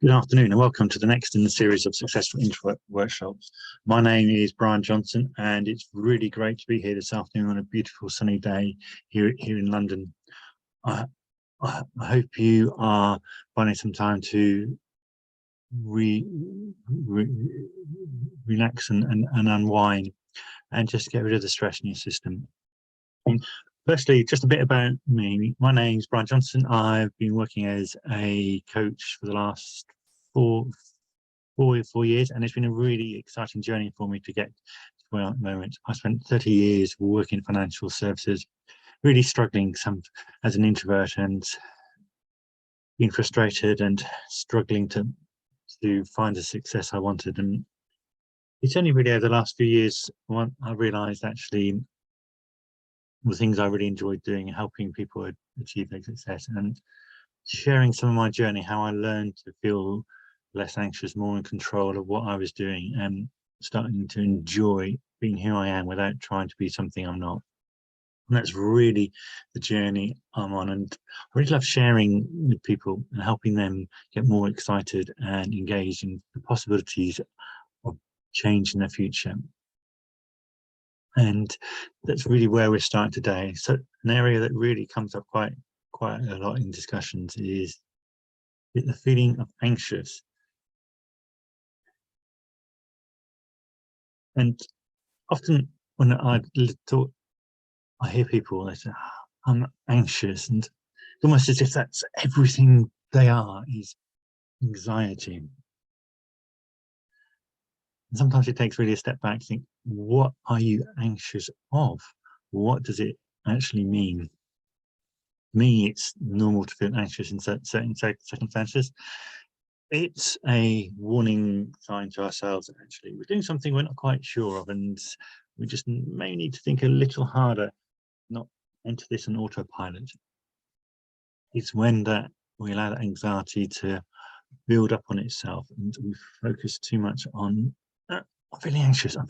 Good afternoon and welcome to the next in the series of Successful Introvert workshops. My name is Brian Johnson and it's really great to be here this afternoon on a beautiful sunny day here in London. I hope you are finding some time to relax and unwind and just get rid of the stress in your system. Firstly, just a bit about me. My name is Brian Johnson. I've been working as a coach for the last four years, and it's been a really exciting journey for me to get to where I'm at the moment. I spent 30 years working in financial services, really struggling as an introvert and being frustrated and struggling to find the success I wanted. And it's only really over the last few years I realised actually the things I really enjoyed doing, helping people achieve their success and sharing some of my journey, how I learned to feel less anxious, more in control of what I was doing and starting to enjoy being who I am without trying to be something I'm not. And that's really the journey I'm on. And I really love sharing with people and helping them get more excited and engaged in the possibilities of change in their future. And that's really where we're starting today. So an area that really comes up quite a lot in discussions is the feeling of anxious. And often when I hear people, they say, I'm anxious, and it's almost as if that's everything they are is anxiety. And sometimes it takes really a step back to think, what are you anxious of? What does it actually mean? Me, it's normal to feel anxious in certain circumstances. It's a warning sign to ourselves that actually we're doing something we're not quite sure of, and we just may need to think a little harder, not enter this on autopilot. It's when we allow that anxiety to build up on itself and we focus too much on, I'm feeling anxious, and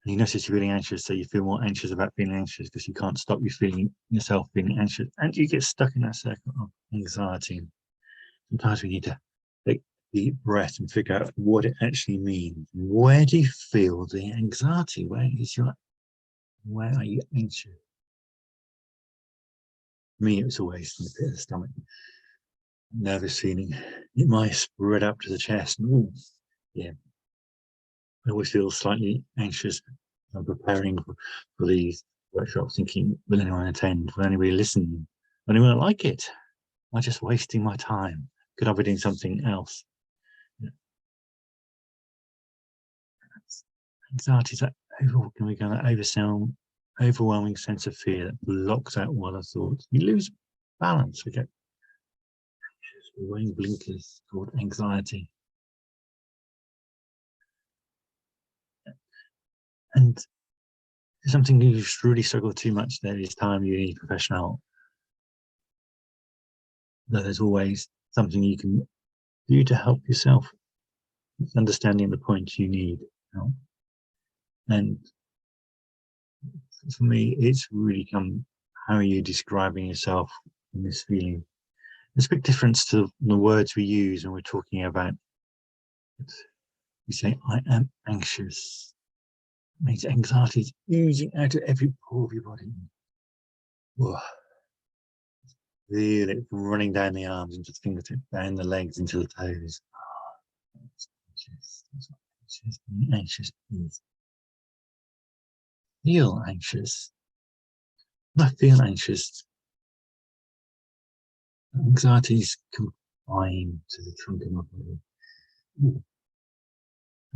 you notice you're feeling anxious, so you feel more anxious about feeling anxious because you can't stop yourself feeling anxious, and you get stuck in that circle of anxiety. Sometimes we need to take a deep breath and figure out what it actually means. Where do you feel the anxiety? Where are you anxious? For me, it was always in the pit of the stomach. Nervous feeling. It might spread up to the chest. And, yeah. I always feel slightly anxious. I'm preparing for these workshops, thinking, will anyone attend? Will anybody listen? Will anyone like it? Am I just wasting my time? Could I be doing something else? Yeah. Anxiety is that overwhelming sense of fear that blocks out all other thoughts. We lose balance. We get anxious. We're wearing blinkers called anxiety. And if something you really struggle too much, there is time you need a professional. There's always something you can do to help yourself. It's understanding the point you need help. And for me, it's really how are you describing yourself in this feeling? There's a big difference to the words we use when we're talking about it. We say, I am anxious. It means anxiety is oozing out of every pore of your body. Whoa. Feel it running down the arms into the fingertips, down the legs into the toes. Anxious. That's what anxious is. Feel anxious. When I feel anxious, anxiety is confined to the trunk of my body. I'm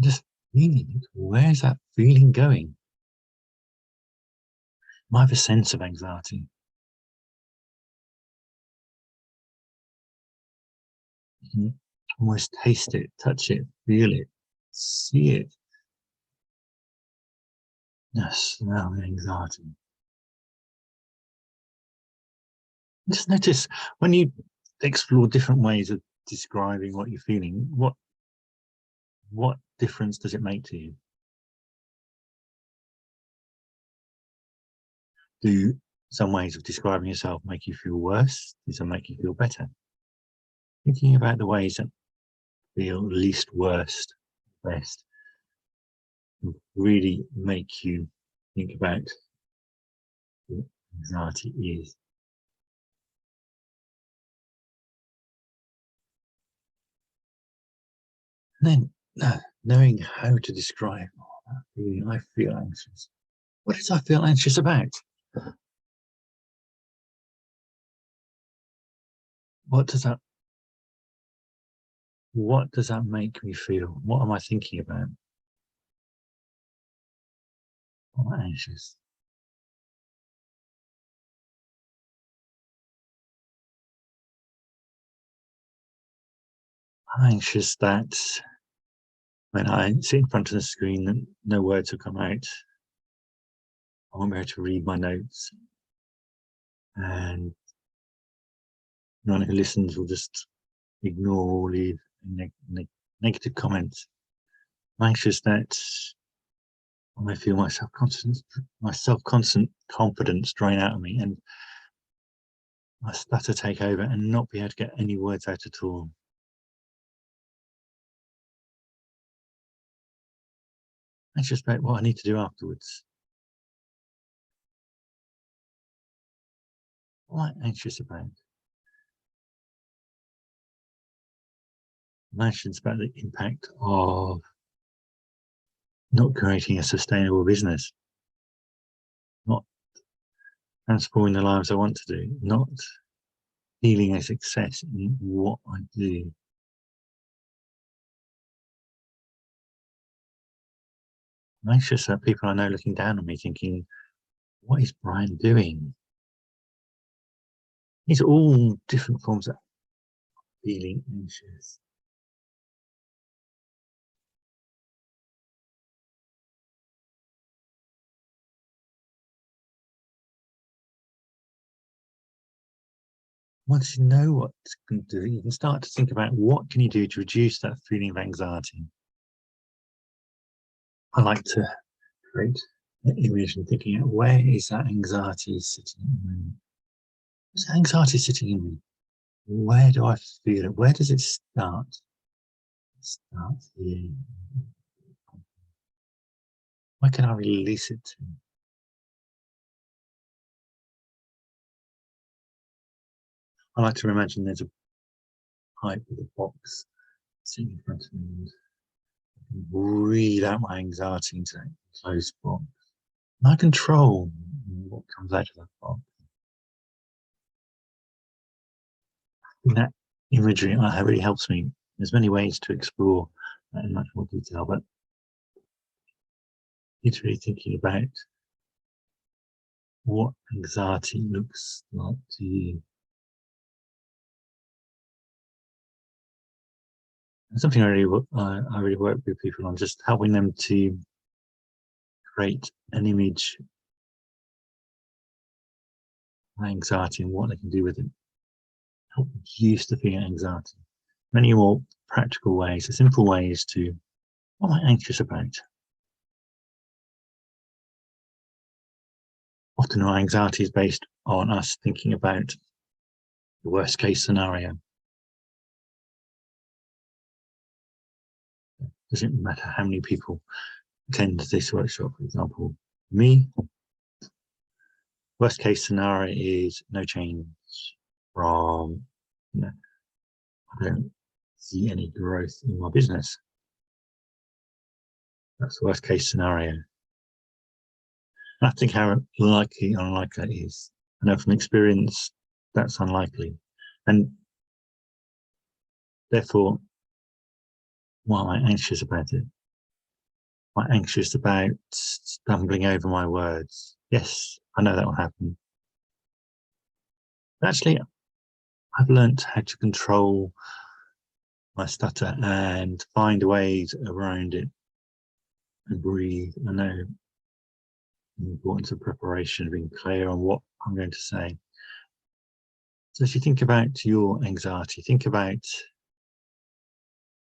just feeling it. Where's that feeling going? I have a sense of anxiety. You can almost taste it, touch it, feel it, see it. Smell the anxiety. Just notice when you explore different ways of describing what you're feeling, what difference does it make to you? Do some ways of describing yourself make you feel worse? Do some make you feel better? thinking about the ways that feel least worst, best, really make you think about what anxiety is. And then knowing how to describe that feeling, I feel anxious. What does I feel anxious about? What does that make me feel? What am I thinking about? I'm anxious. I'm anxious that when I sit in front of the screen and no words will come out, I won't be able to read my notes, and anyone who listens will just ignore or leave negative comments. I'm anxious that I may feel my self-confidence drain out of me, and I stutter take over and not be able to get any words out at all. Anxious about what I need to do afterwards. What am I anxious about? I'm anxious about the impact of not creating a sustainable business, not transforming the lives I want to do, not feeling a success in what I do. I'm anxious that people I know looking down on me thinking, what is Brian doing? These are all different forms of feeling anxious. Once you know what to do, you can start to think about what can you do to reduce that feeling of anxiety. I like to create an image and thinking out where is that anxiety sitting in me? Where's that anxiety sitting in me? Where do I feel it? Where does it start? It starts here. Where can I release it to? I like to imagine there's a pipe with a box sitting in front of me and breathe out my anxiety into that closed box. And I control what comes out of that box. And that imagery really helps me. There's many ways to explore that in much more detail, but it's really thinking about what anxiety looks like to you. And something I really work with people on, just helping them to create an image of anxiety and what they can do with it. Help reduce the feeling of anxiety. Many more practical ways, simple ways to, what am I anxious about? Often our anxiety is based on us thinking about the worst case scenario. Doesn't matter how many people attend this workshop, for example. Me, worst case scenario is no change from, I don't see any growth in my business. That's the worst case scenario. I think how likely or unlikely that is. I know from experience that's unlikely. And therefore, why am I anxious about it? Am I anxious about stumbling over my words? Yes, I know that will happen. But actually, I've learned how to control my stutter and find ways around it and breathe. I know the importance of preparation, being clear on what I'm going to say. So as you think about your anxiety, think about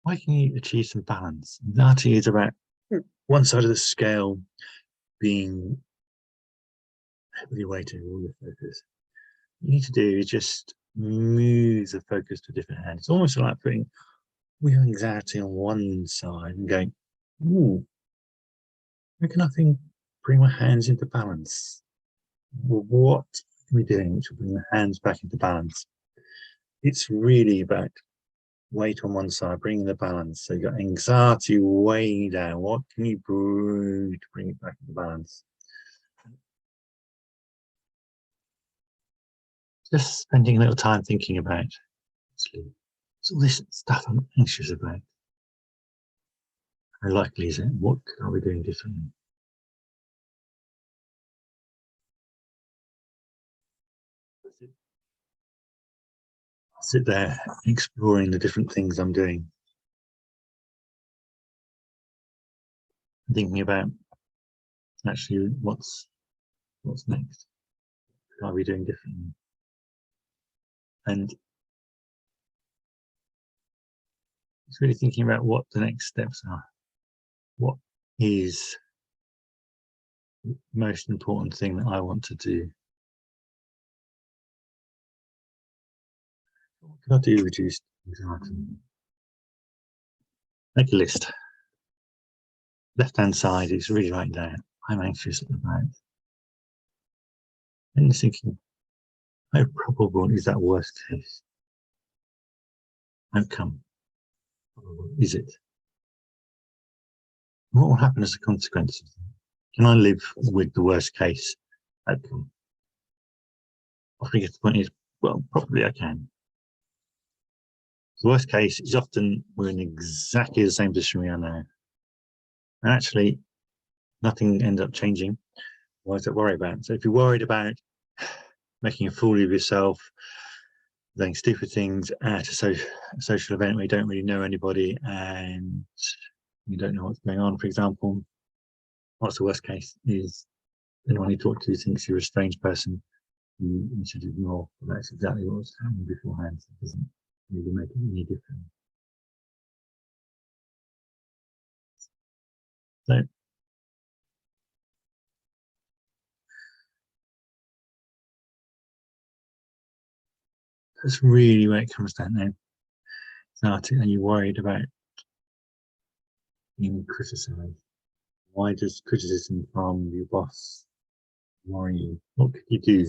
why can you achieve some balance? Anxiety is about one side of the scale being heavily weighted, all your focus. What you need to do is just move the focus to a different hand. It's almost like putting your anxiety on one side and going, ooh, how can I bring my hands into balance? Well, what are we doing which will bring the hands back into balance? It's really about weight on one side, bringing the balance. So you've got anxiety way down. What can you do to bring it back into balance? Just spending a little time thinking about it's all this stuff I'm anxious about. How likely is it? What are we doing differently? Sit there exploring the different things I'm doing, thinking about actually what's next. What are we doing differently? And it's really thinking about what the next steps are. What is the most important thing that I want to do? What can I do to reduce anxiety? Make a list. Left-hand side is really writing down, I'm anxious about. And you're thinking, how probable is that worst case outcome? Is it? What will happen as a consequence? Can I live with the worst case outcome? I think the point is, well, probably I can. The worst case is often we're in exactly the same position we are now. And actually, nothing ends up changing. Why is that worry about? So if you're worried about making a fool of yourself, doing stupid things at a social event where you don't really know anybody and you don't know what's going on, for example, what's the worst case is anyone you talk to thinks you're a strange person you should ignore. But that's exactly what was happening beforehand. So it doesn't really make it any different. So that's really where it comes down now. And you're worried about being criticised. Why does criticism from your boss worry you? What could you do?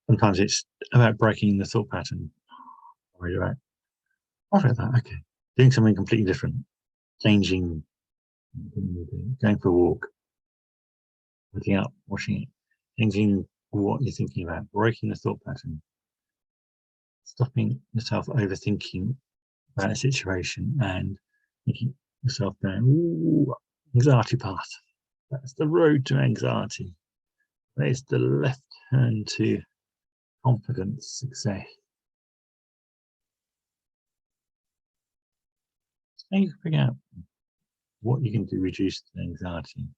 Sometimes it's about breaking the thought pattern. Worried about, after that, okay, doing something completely different, changing, going for a walk, looking up, washing it, changing what you're thinking about, breaking the thought pattern, stopping yourself overthinking about a situation and making yourself going, ooh, anxiety path. That's the road to anxiety. There's the left turn to confidence, success. So you figure out what you can do to reduce the anxiety.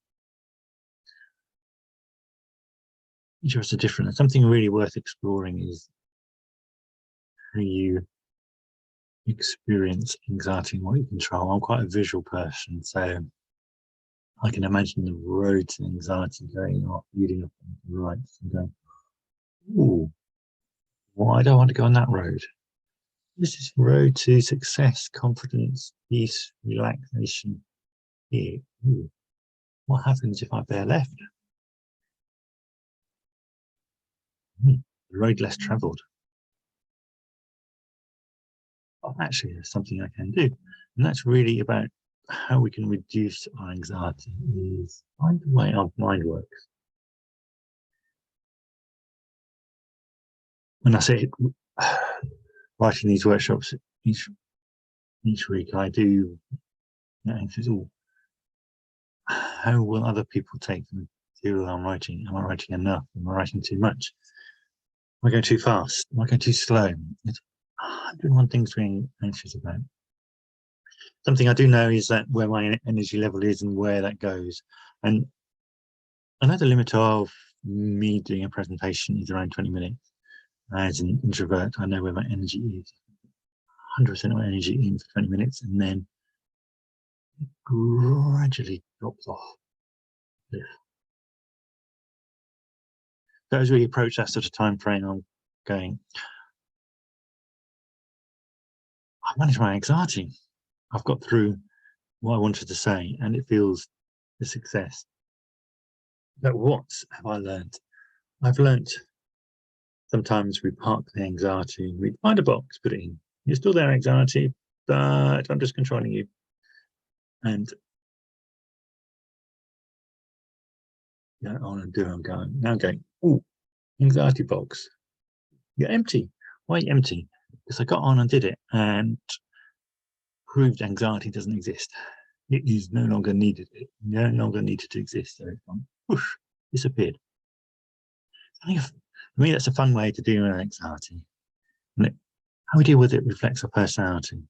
Each of us are different. And something really worth exploring is how you experience anxiety and what you control. I'm quite a visual person, so I can imagine the road to anxiety going off, leading up on the right and going, ooh, why do I want to go on that road? This is road to success, confidence, peace, relaxation. Here. Ooh, what happens if I bear left? The road less travelled. Oh, actually, there's something I can do. And that's really about how we can reduce our anxiety is find the way our mind works. When I say writing these workshops each week, I do anxious, how will other people take the material I'm writing? Am I writing enough? Am I writing too much? Am I going too fast? Am I going too slow? It's 101 things to be anxious about. Something I do know is that where my energy level is and where that goes. And I know the limit of me doing a presentation is around 20 minutes. As an introvert, I know where my energy is. 100% of my energy in for 20 minutes, and then gradually drops off. So as we approach that sort of time frame, I'm going, I managed my anxiety. I've got through what I wanted to say, and it feels a success. But what have I learned? I've learned sometimes we park the anxiety, we find a box, put it in. You're still there, anxiety, but I'm just controlling you. And yeah, on and do I'm going. Now I'm going, oh, anxiety box. You're empty. Why are you empty? Because I got on and did it and proved anxiety doesn't exist. It is no longer needed. It no longer needed to exist. So it's gone, whoosh, disappeared. I think for me, that's a fun way to deal with anxiety. And how we deal with it reflects our personality.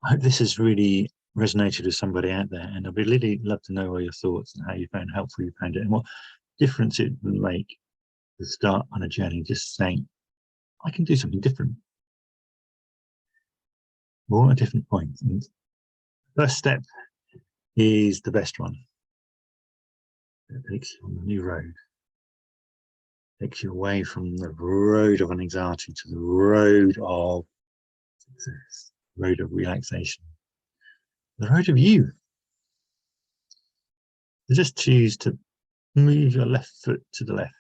I hope this has really resonated with somebody out there, and I'd really love to know all your thoughts and how you found helpful you found it, and what difference it would make to start on a journey, just saying, I can do something different. We're all at different points, and the first step is the best one. It takes you on the new road. It takes you away from the road of anxiety to the road of success, the road of relaxation, the road of you. So just choose to move your left foot to the left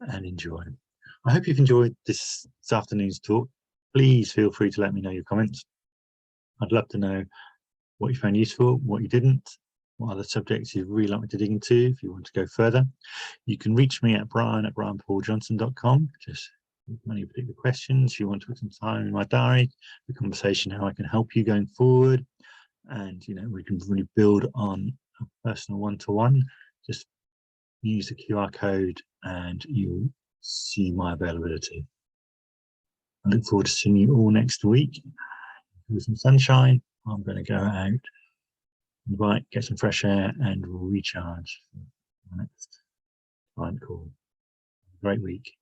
and enjoy. I hope you've enjoyed this afternoon's talk. Please feel free to let me know your comments. I'd love to know what you found useful, what you didn't, what other subjects you'd really like me to dig into if you want to go further. You can reach me at brian@brianpauljohnson.com. Just any particular questions, if you want to put some time in my diary, the conversation, how I can help you going forward. And, we can really build on a personal one-to-one. Just use the QR code and you'll see my availability. I look forward to seeing you all next week. With some sunshine, I'm going to go out, get some fresh air and recharge for the next client call. Great week.